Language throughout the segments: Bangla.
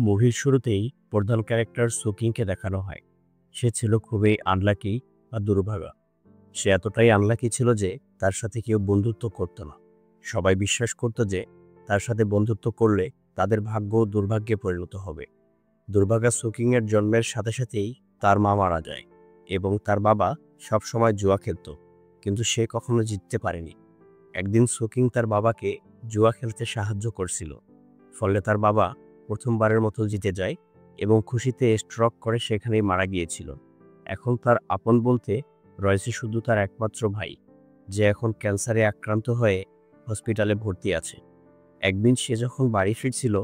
মুভির শুরুতেই প্রধান ক্যারেক্টার সুকিংকে দেখানো হয়। সে ছিল খুবই আনলাকি বা দুর্ভাগা। সে এতটাই আনলাকি ছিল যে তার সাথে কেউ বন্ধুত্ব করত না। সবাই বিশ্বাস করত যে তার সাথে বন্ধুত্ব করলে তাদের ভাগ্য দুর্ভাগ্যে পরিণত হবে। দুর্ভাগা সুকিংয়ের জন্মের সাথে সাথেই তার মা মারা যায় এবং তার বাবা সবসময় জুয়া খেলত, কিন্তু সে কখনো জিততে পারেনি। একদিন সুকিং তার বাবাকে জুয়া খেলতে সাহায্য করছিল, ফলে তার বাবা প্রথমবারের মতো জিতে যায় এবং খুশিতে স্ট্রোক করে সেখানেই মারা গিয়েছিল। এখন তার আপন বলতে রয়েছে শুধু তার একমাত্র ভাই, যে এখন ক্যান্সারে আক্রান্ত হয়ে হসপিটালে ভর্তি আছে। একদিন সে যখন বাড়ি ফিরছিল,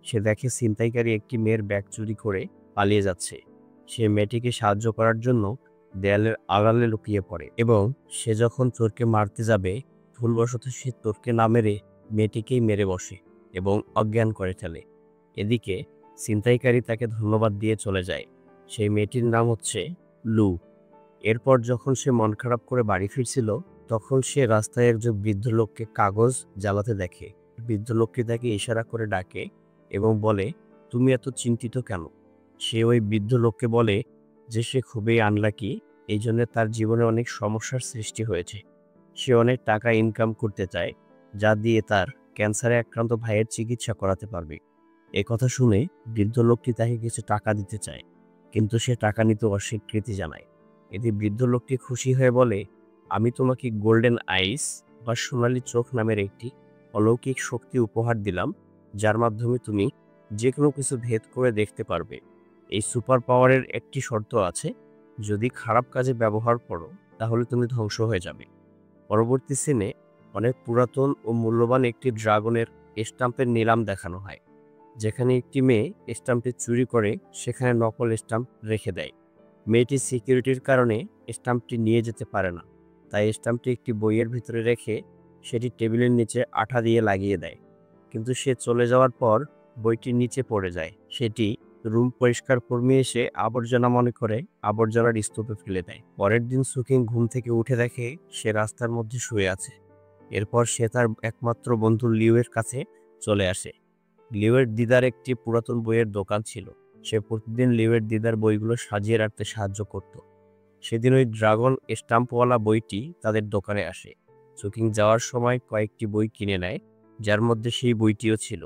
সে দেখে ছিনতাইকারী একটি মেয়ের ব্যাগ চুরি করে পালিয়ে যাচ্ছে। সে মেয়েটিকে সাহায্য করার জন্য দেয়ালের আড়ালে লুকিয়ে পড়ে এবং সে যখন চোরকে মারতে যাবে, ভুলবশত সে চোরকে না মেরে মেয়েটিকেই মেরে বসে এবং অজ্ঞান করে ফেলে। এদিকে ছিনতাইকারী তাকে ধন্যবাদ দিয়ে চলে যায়। সেই মেয়েটির নাম হচ্ছে লু। এরপর যখন সে মন খারাপ করে বাড়ি ফিরছিল, তখন সে রাস্তায় একজন বৃদ্ধ লোককে কাগজ জ্বালাতে দেখে। বৃদ্ধ লোকটি তাকে ইশারা করে ডাকে এবং বলে, তুমি এত চিন্তিত কেন? সে ওই বৃদ্ধ লোককে বলে যে সে খুবই আনলাকি, এই জন্য তার জীবনে অনেক সমস্যার সৃষ্টি হয়েছে। সে অনেক টাকা ইনকাম করতে চায়, যা দিয়ে তার ক্যান্সারে আক্রান্ত ভাইয়ের চিকিৎসা করাতে পারবে। এ কথা শুনে বৃদ্ধ লোকটি তাকে কিছু টাকা দিতে চায়, কিন্তু সে টাকা নিতে অস্বীকৃতি জানায়। এতে বৃদ্ধ লোকটি খুশি হয়ে বলে, আমি তোমাকে গোল্ডেন আইস বা সোনালী চোখ নামের একটি অলৌকিক শক্তি উপহার দিলাম, যার মাধ্যমে তুমি যে কোনো কিছু ভেদ করে দেখতে পারবে। এই সুপার পাওয়ারের একটি শর্ত আছে, যদি খারাপ কাজে ব্যবহার করো তাহলে তুমি ধ্বংস হয়ে যাবে। পরবর্তী সিনে অনেক পুরাতন ও মূল্যবান একটি ড্রাগনের স্টাম্পের নিলাম দেখানো হয়, যেখানে একটি মেয়ে স্টাম্পটি চুরি করে সেখানে নকল স্টাম্প রেখে দেয়। মেয়েটি সিকিউরিটির কারণে স্টাম্পটি নিয়ে যেতে পারে না, তাই স্টাম্পটি একটি বইয়ের ভিতরে রেখে সেটি টেবিলের নিচে আঠা দিয়ে লাগিয়ে দেয়। কিন্তু সে চলে যাওয়ার পর বইটি নিচে পড়ে যায়। সেটি রুম পরিষ্কার কর্মী এসে আবর্জনা মনে করে আবর্জনার স্তূপে ফেলে দেয়। পরের দিন সুকিং ঘুম থেকে উঠে দেখে সে রাস্তার মধ্যে শুয়ে আছে। এরপর সে তার একমাত্র বন্ধু লিউয়ের কাছে চলে আসে। লিওয়ের দিদার একটি পুরাতন বইয়ের দোকান ছিল। সে প্রতিদিন লিওয়ের দিদার বইগুলো সাজিয়ে রাখতে সাহায্য করত। সেদিন ওই ড্রাগন স্টাম্পওয়ালা বইটি তাদের দোকানে আসে। সুকিং যাওয়ার সময় কয়েকটি বই কিনে নেয়, যার মধ্যে সেই বইটিও ছিল।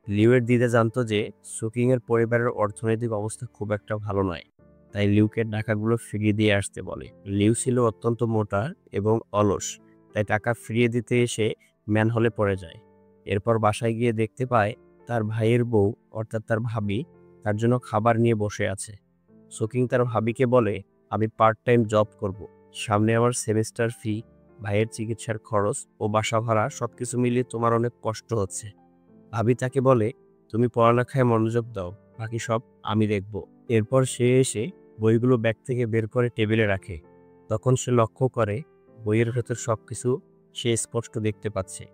লিওয়ের দিদা জানতো যে সুকিংয়ের পরিবারের অর্থনৈতিক অবস্থা খুব একটা ভালো নয়, তাই লিউকে টাকাগুলো ফিরিয়ে দিয়ে আসতে বলে। লিউ ছিল অত্যন্ত মোটা এবং অলস, তাই টাকা ফিরিয়ে দিতে এসে ম্যানহোলে পড়ে যায়। এরপর বাসায় গিয়ে দেখতে পায় তার ভাইয়ের বউ অর্থাৎ তার ভাবি তার জন্য খাবার নিয়ে বসে আছে। সুকিং তার ভাবিকে বলে, আমি পার্ট টাইম জব করব, সামনে আমার সেমিস্টার ফি, ভাইয়ের চিকিৎসার খরচ ও বাসা ভাড়া সবকিছু মিলিয়ে তোমার অনেক কষ্ট হচ্ছে। ভাবি তাকে বলে, তুমি পড়ালেখায় মনোযোগ দাও, বাকি সব আমি দেখব। এরপর সে এসে বইগুলো ব্যাগ থেকে বের করে টেবিলে রাখে। তখন সে লক্ষ্য করে বইয়ের ভেতর সবকিছু সে স্পষ্ট দেখতে পাচ্ছে।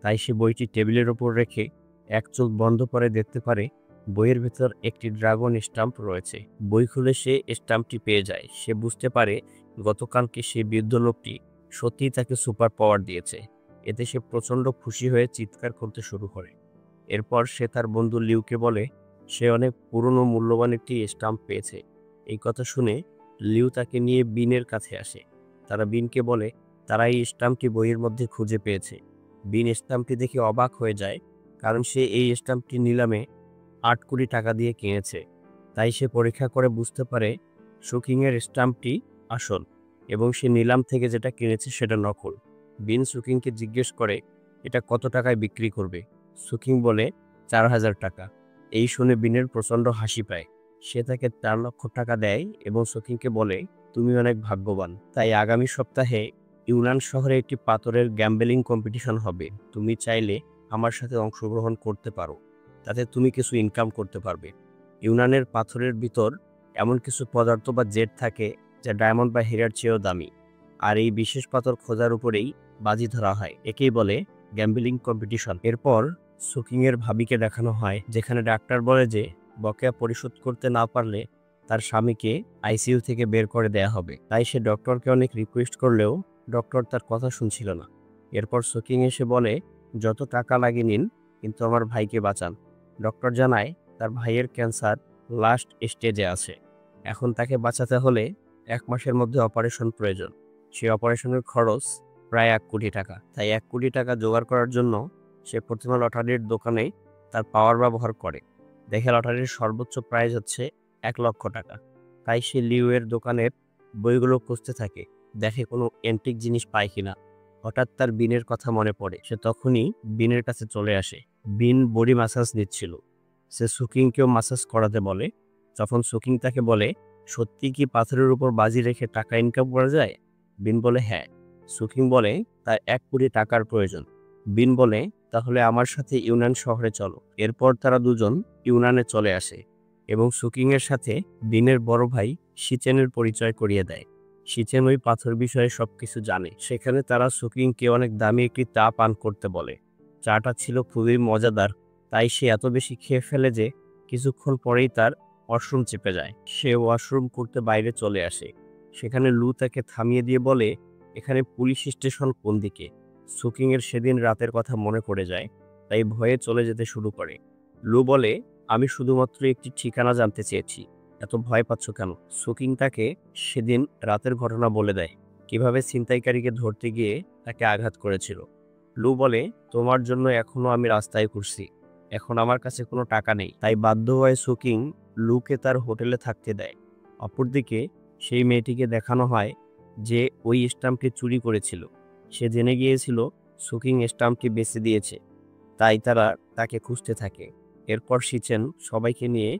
তাই সে বইটি টেবিলের ওপর রেখে এক চোখ বন্ধ করে দেখতে পারে বইয়ের ভেতর একটি ড্রাগন স্টাম্প রয়েছে। বই খুলে সে স্টাম্পটি পেয়ে যায়। সে বুঝতে পারে গতকালকে সেই বৃদ্ধ লোকটি সত্যিই তাকে সুপার পাওয়ার দিয়েছে। এতে সে প্রচণ্ড খুশি হয়ে চিৎকার করতে শুরু করে। এরপর সে তার বন্ধু লিউকে বলে সে অনেক পুরনো মূল্যবান একটি স্টাম্প পেয়েছে। এই কথা শুনে লিউ তাকে নিয়ে বিনের কাছে আসে। তারা বিনকে বলে তারা এই স্টাম্পটি বইয়ের মধ্যে খুঁজে পেয়েছে। বিন স্টাম্পটি দেখে অবাক হয়ে যায়, কারণ সে এই স্টাম্পটি নিলামে ৮ কোটি টাকা দিয়ে কিনেছে। তাই সে পরীক্ষা করে বুঝতে পারে সুকিংয়ের স্টাম্পটি আসল এবং সে নিলাম থেকে যেটা কিনেছে সেটা নকল। বিন সুকিংকে জিজ্ঞেস করে এটা কত টাকায় বিক্রি করবে। সুকিং বলে ৪,০০০ টাকা। এই শুনে বিনের প্রচণ্ড হাসি পায়। সে তাকে ৪ লক্ষ টাকা দেয় এবং সুকিংকে বলে তুমি অনেক ভাগ্যবান। তাই আগামী সপ্তাহে ইউনান শহরে একটি পাথরের গ্যাম্বলিং কম্পিটিশন হবে। তুমি চাইলে আমার সাথে অংশগ্রহণ করতে পারো, তাতে তুমি কিছু ইনকাম করতে পারবে। ইউনানের পাথরের ভিতর এমন কিছু পদার্থ বা জেট থাকে যা ডায়মন্ড বা হীরার চেয়েও দামি, আর এই বিশেষ পাথর খোঁজার উপরেই বাজি ধরা হয়। একেই বলে গ্যাম্বলিং কম্পিটিশন। এরপর সুকিংয়ের ভাবিকে দেখানো হয়, যেখানে ডাক্তার বলে যে বকেয়া পরিশোধ করতে না পারলে তার স্বামীকে আইসিইউ থেকে বের করে দেয়া হবে। তাই সে ডক্টরকে অনেক রিকোয়েস্ট করলেও ডক্টর তার কথা শুনছিল না। এরপর সুকিং এসে বলে যত টাকা লাগে নিন, কিন্তু আমার ভাইকে বাঁচান। ডক্টর জানায় তার ভাইয়ের ক্যান্সার লাস্ট স্টেজে আছে। এখন তাকে বাঁচাতে হলে 1 মাসের মধ্যে অপারেশন প্রয়োজন। সেই অপারেশনের খরচ প্রায় 1 কোটি টাকা। তাই 1 কোটি টাকা জোগাড় করার জন্য সে প্রথমে লটারির দোকানে তার পাওয়ার ব্যবহার করে। দেখে লটারির সর্বোচ্চ প্রাইজ হচ্ছে 1 লক্ষ টাকা। তাই সে লিওয়ের দোকানের বইগুলো খুঁজতে থাকে, দেখে কোনো অ্যান্টিক জিনিস পায় কিনা। হঠাৎ তার বিনের কথা মনে পড়ে। সে তখনই বিনের কাছে চলে আসে। বিন বডি ম্যাসাজ নিচ্ছিল। সে সুকিংকেও ম্যাসাজ করাতে বলে। যখন সুকিং তাকে বলে, সত্যি কি পাথরের উপর বাজি রেখে টাকা ইনকাম করা যায়? বিন বলে হ্যাঁ। সুকিং বলে তার 1 কোটি টাকার প্রয়োজন। বিন বলে তাহলে আমার সাথে ইউনান শহরে চলো। এরপর তারা দুজন ইউনানে চলে আসে এবং সুকিংয়ের সাথে বিনের বড় ভাই শিচেনের পরিচয় করিয়ে দেয়। শিচেন ওই পাথর বিষয়ে সবকিছু জানে। সেখানে তারা সুকিংকে অনেক দামি একটি চা পান করতে বলে। চাটা ছিল খুবই মজাদার, তাই সে এত বেশি খেয়ে ফেলে যে কিছুক্ষণ পরেই তার ওয়াশরুম চেপে যায়। সে ওয়াশরুম করতে বাইরে চলে আসে। সেখানে লু তাকে থামিয়ে দিয়ে বলে, এখানে পুলিশ স্টেশন কোন দিকে? সুকিংয়ের সেদিন রাতের কথা মনে পড়ে যায়, তাই ভয়ে চলে যেতে শুরু করে। লু বলে, আমি শুধুমাত্র একটি ঠিকানা জানতে চেয়েছি, এত ভয় পাচ্ছ কেন? সুকিং তাকে সেদিন রাতের ঘটনা বলে দেয়, কিভাবে ছিনতাইকারীকে ধরতে গিয়ে তাকে আঘাত করেছিল। লু বলে, তোমার জন্য এখনো আমি রাস্তায় ঘুরছি, এখন আমার কাছে কোনো টাকা নেই। তাই বাধ্য হয়ে সুকিং লুকে তার হোটেলে থাকতে দেয়। অপরদিকে সেই মেয়েটিকে দেখানো হয় যে ওই স্টাম্পটি চুরি করেছিল। সে জেনে গিয়েছিল সুকিং স্টাম্পটি বেচে দিয়েছে, তাই তারা তাকে খুঁজতে থাকে। এরপর শিচেন সবাইকে নিয়ে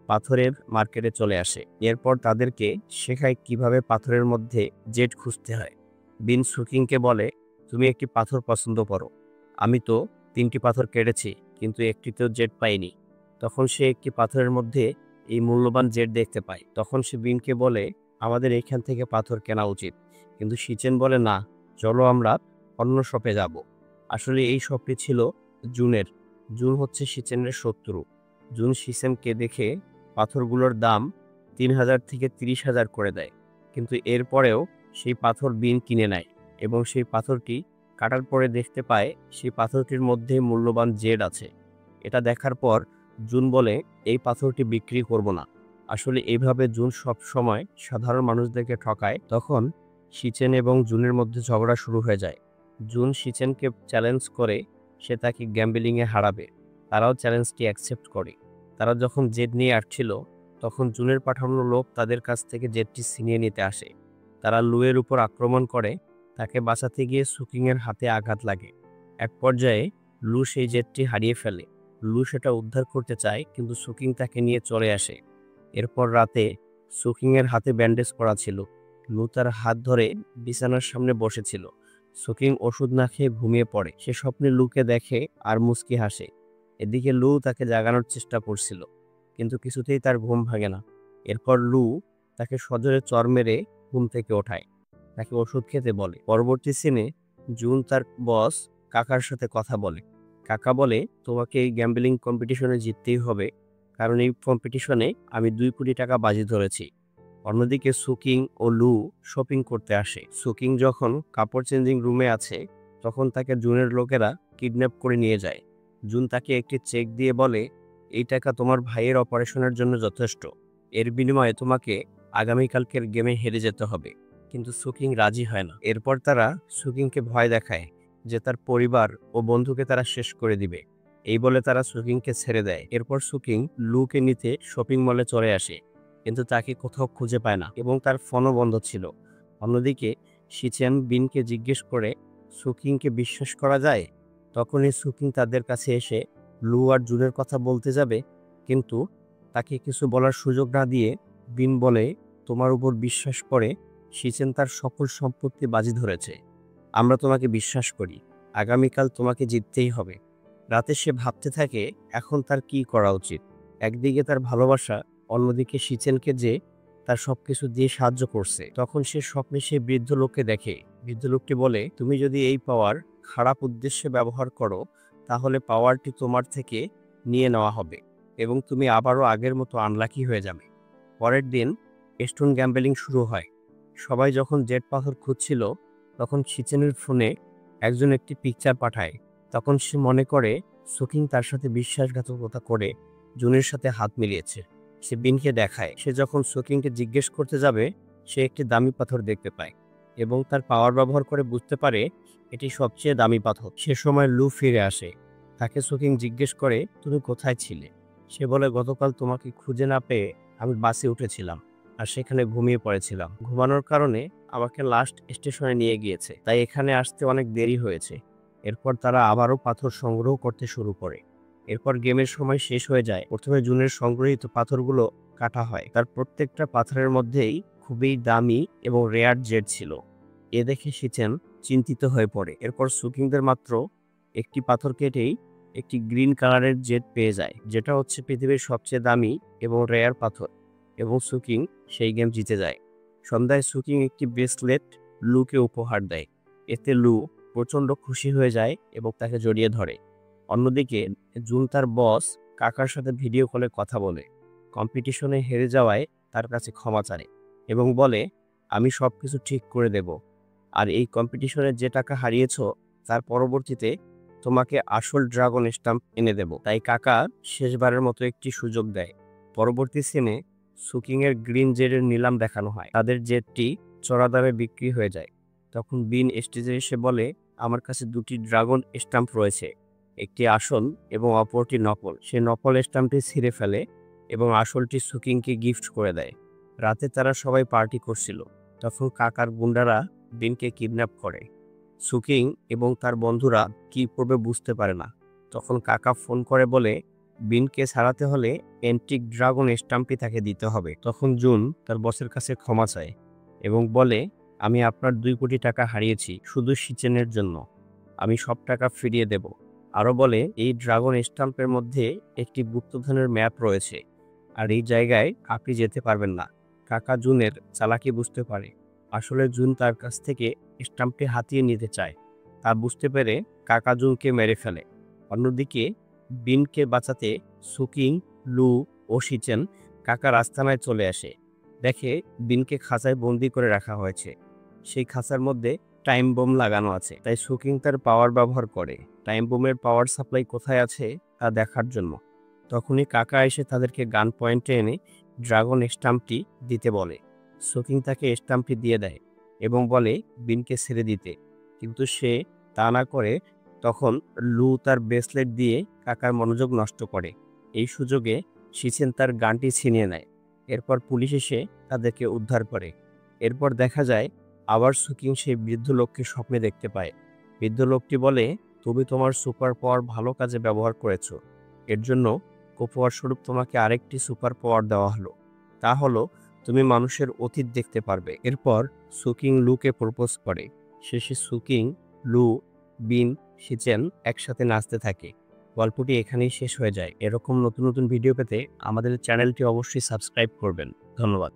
পাথরের মার্কেটে চলে আসে। এরপর তাদেরকে শেখায় কিভাবে পাথরের মধ্যে জেড খুঁজতে হয়। বিন সুকিংকে বলে, তুমি একটি পাথর পছন্দ করো, আমি তো 3টি পাথর কেটেছি, কিন্তু একটিতেও জেড পাইনি। তখন সে একটি পাথরের মধ্যে এই মূল্যবান জেড দেখতে পায়। তখন সে বিনকে বলে, আমাদের এখান থেকে পাথর কেনা উচিত। কিন্তু শিচেন বলে, না, চলো আমরা অন্য শপে যাব। আসলে এই শপটি ছিল জুনের। জুন হচ্ছে শিচেনের শত্রু। জুন শিচেনকে দেখে পাথরগুলোর দাম 3000 থেকে 30,000 করে দেয়। কিন্তু এরপরেও সেই পাথর বিন কিনে নেয় এবং সেই পাথরটি কাটার পরে দেখতে পায় সেই পাথরটির মধ্যে মূল্যবান জেড আছে। এটা দেখার পর জুন বলে, এই পাথরটি বিক্রি করব না। আসলে এইভাবে জুন সব সময় সাধারণ মানুষদেরকে ঠকায়। তখন শিচেন এবং জুনের মধ্যে ঝগড়া শুরু হয়ে যায়। জুন শিচেনকে চ্যালেঞ্জ করে সে তাকে গ্যাম্বলিংয়ে হারাবে। তারাও চ্যালেঞ্জটি অ্যাকসেপ্ট করে। তারা যখন জেড নিয়ে আসছিল, তখন জুনের পাঠানো লোক তাদের কাছ থেকে জেডটি ছিনিয়ে নিতে আসে। তারা লুয়ের উপর আক্রমণ করে। তাকে বাঁচাতে গিয়ে সুকিংয়ের হাতে আঘাত লাগে। এক পর্যায়ে লু সেই জেটটি হারিয়ে ফেলে। লু সেটা উদ্ধার করতে চায়, কিন্তু সুকিং তাকে নিয়ে চলে আসে। এরপর রাতে সুকিংয়ের হাতে ব্যান্ডেজ করা ছিল। লু তার হাত ধরে বিছানার সামনে বসেছিল। সুকিং ওষুধ না খেয়ে ঘুমিয়ে পড়ে। সে স্বপ্নে লুকে দেখে আর মুচকি হাসে। এদিকে লু তাকে জাগানোর চেষ্টা করছিল, কিন্তু কিছুতেই তার ঘুম ভাঙে না। এরপর লু তাকে সজোরে চড় মেরে ঘুম থেকে ওঠায়, তাকে ওষুধ খেতে বলে। পরবর্তী সিনে জুন তার বস কাকার সাথে কথা বলে। কাকা বলে, তোমাকে এই গ্যাম্বলিং কম্পিটিশনে জিততেই হবে, কারণ এই কম্পিটিশনে আমি 2 কোটি টাকা বাজি ধরেছি। অন্যদিকে সুকিং ও লু শপিং করতে আসে। সুকিং যখন কাপড় চেঞ্জিং রুমে আছে, তখন তাকে জুনের লোকেরা কিডন্যাপ করে নিয়ে যায়। জুন তাকে একটি চেক দিয়ে বলে, এই টাকা তোমার ভাইয়ের অপারেশনের জন্য যথেষ্ট। এর বিনিময়ে তোমাকে আগামীকালকের গেমে হেরে যেতে হবে। কিন্তু সুকিং রাজি হয় না। এরপর তারা সুকিংকে ভয় দেখায় যে তার পরিবার ও বন্ধুকে তারা শেষ করে দিবে। এই বলে তারা সুকিংকে ছেড়ে দেয়। এরপর সুকিং লুকে নিতে শপিং মলে চলে আসে, কিন্তু তাকে কোথাও খুঁজে পায় না এবং তার ফোনও বন্ধ ছিল। অন্যদিকে শিচেন বিনকে জিজ্ঞেস করে, সুকিংকে বিশ্বাস করা যায়? তখনই সুকিং তাদের কাছে এসে লু আর জুনের কথা বলতে যাবে, কিন্তু তাকে কিছু বলার সুযোগ না দিয়ে বিন বলে, তোমার উপর বিশ্বাস করে শিচেন তার সকল সম্পত্তি বাজি ধরেছে। আমরা তোমাকে বিশ্বাস করি, আগামীকাল তোমাকে জিততেই হবে। রাতে সে ভাবতে থাকে এখন তার কি করা উচিত। একদিকে তার ভালোবাসা, অন্যদিকে শিচেনকে যে তার সবকিছু দিয়ে সাহায্য করছে। তখন সে স্বপ্নে সেই বৃদ্ধ লোককে দেখে। বৃদ্ধ লোকটি বলে, তুমি যদি এই পাওয়ার খারাপ উদ্দেশ্যে ব্যবহার করো, তাহলে পাওয়ারটি তোমার থেকে নিয়ে নেওয়া হবে এবং তুমি আবারও আগের মতো আনলাকি হয়ে যাবে। পরের দিন স্টোন গ্যাম্বলিং শুরু হয়। সবাই যখন জেড পাথর খুঁজছিল, তখন শিচেনের ফোনে একজন একটি পিকচার পাঠায়। তখন সে মনে করে সুকিং তার সাথে বিশ্বাসঘাতকতা করে জুনের সাথে হাত মিলিয়েছে। সে বিনকে দেখায়। সে যখন সুকিংকে জিজ্ঞেস করতে যাবে, সে একটি দামি পাথর দেখতে পায় এবং তার পাওয়ার ব্যবহার করে বুঝতে পারে এটি সবচেয়ে দামি পাথর। সে সময় লু ফিরে আসে। তাকে সুকিং জিজ্ঞেস করে, তুমি কোথায় ছিলে? সে বলে, গতকাল তোমাকে খুঁজে না পেয়ে আমি বাসে উঠেছিলাম আর সেখানে ঘুমিয়ে পড়েছিলাম। ঘুমানোর কারণে আমাকে লাস্ট স্টেশনে নিয়ে গিয়েছে, তাই এখানে আসতে অনেক দেরি হয়েছে। এরপর তারা আবারও পাথর সংগ্রহ করতে শুরু করে। এরপর গেমের সময় শেষ হয়ে যায়। প্রথমে জুনের সংগ্রহিত পাথরগুলো কাটা হয়। তার প্রত্যেকটা পাথরের মধ্যেই খুবই দামি এবং রেয়ার জেড ছিল। এ দেখে শিচেন চিন্তিত হয়ে পড়ে। এরপর সুকিংদের মাত্র একটি পাথর কেটেই একটি গ্রিন কালারের জেড পেয়ে যায়, যেটা হচ্ছে পৃথিবীর সবচেয়ে দামি এবং রেয়ার পাথর, এবং সুকিং সেই গেম জিতে যায়। সন্ধ্যায় সুকিং একটি ব্রেসলেট লুকে উপহার দেয়। এতে লু প্রচণ্ড খুশি হয়ে যায় এবং তাকে জড়িয়ে ধরে। অন্যদিকে জুন তার বস কাকার সাথে ভিডিও কলে কথা বলে। কম্পিটিশনে হেরে যাওয়ায় তার কাছে ক্ষমা চায় এবং বলে, আমি সবকিছু ঠিক করে দেব, আর এই কম্পিটিশনে যে টাকা হারিয়েছ তার পরবর্তীতে তোমাকে আসল ড্রাগন স্টাম্প এনে দেব। তাই কাকা শেষবারের মতো একটি সুযোগ দেয়। পরবর্তী সিনে সুকিংয়ের গ্রিন জেডের নিলাম দেখানো হয়। তাদের জেটটি চড়া দামে বিক্রি হয়ে যায়। তখন বিন স্টেজে এসে বলে, আমার কাছে দুটি ড্রাগন স্টাম্প রয়েছে, একটি আসল এবং অপরটি নকল। সে নকল স্টাম্পটি ছিঁড়ে ফেলে এবং আসলটি সুকিংকে গিফট করে দেয়। রাতে তারা সবাই পার্টি করছিল। তখন কাকার গুন্ডারা বিনকে কিডন্যাপ করে। সুকিং এবং তার বন্ধুরা কি করবে বুঝতে পারে না। তখন কাকা ফোন করে বলে, বিনকে ছাড়াতে হলে অ্যান্টিক ড্রাগন স্টাম্পটি তাকে দিতে হবে। তখন জুন তার বসের কাছে ক্ষমা চায় এবং বলে, আমি আপনার 2 কোটি টাকা হারিয়েছি শুধু শিচেনের জন্য, আমি সব টাকা ফিরিয়ে দেব। আরও বলে, এই ড্রাগন স্টাম্পের মধ্যে একটি গুপ্তধনের ম্যাপ রয়েছে, আর এই জায়গায় আপনি যেতে পারবেন না। কাকা জুনের চালাকি বুঝতে পারে। আসলে জুন তার কাছ থেকে স্টাম্পটি হাতিয়ে নিতে চায়। তা বুঝতে পেরে কাকা জুনকে মেরে ফেলে। অন্যদিকে বিনকে বাঁচাতে সুকিং, লু ও শিচেন কাকার আস্তানায় চলে আসে। দেখে বিনকে খাঁচায় বন্দি করে রাখা হয়েছে। সেই খাঁচার মধ্যে টাইম বোম লাগানো আছে। তাই সুকিং তার পাওয়ার ব্যবহার করে টাইম বোমের পাওয়ার সাপ্লাই কোথায় আছে তা দেখার জন্য। তখনই কাকা এসে তাদেরকে গান পয়েন্টে এনে ড্রাগন স্টাম্পটি দিতে বলে। সুকিং তাকে স্টাম্পটি দিয়ে দেয় এবং বলে বিনকে ছেড়ে দিতে, কিন্তু সে তা না করে তখন লু তার ব্রেসলেট দিয়ে কাকার মনোযোগ নষ্ট করে। এই সুযোগে শিচেন তার গানটি ছিনিয়ে নেয়। এরপর পুলিশ এসে তাদেরকে উদ্ধার করে। এরপর দেখা যায় আবার সুকিং সেই বৃদ্ধ লোককে স্বপ্নে দেখতে পায়। বৃদ্ধ লোকটি বলে, তুমি তোমার সুপার পাওয়ার ভালো কাজে ব্যবহার করেছো, এর জন্য উপহার স্বরূপ তোমাকে আরেকটি সুপার পাওয়ার দেওয়া হলো। তা হলো তুমি মানুষের অতীত দেখতে পারবে। এরপর সুকিং লুকে প্রপোজ করে। শেষে সুকিং, লু, বিন, শিচেন একসাথে নাচতে থাকে। গল্পটি এখানেই শেষ হয়ে যায়। এরকম নতুন নতুন ভিডিও পেতে আমাদের চ্যানেলটি অবশ্যই সাবস্ক্রাইব করবেন। ধন্যবাদ।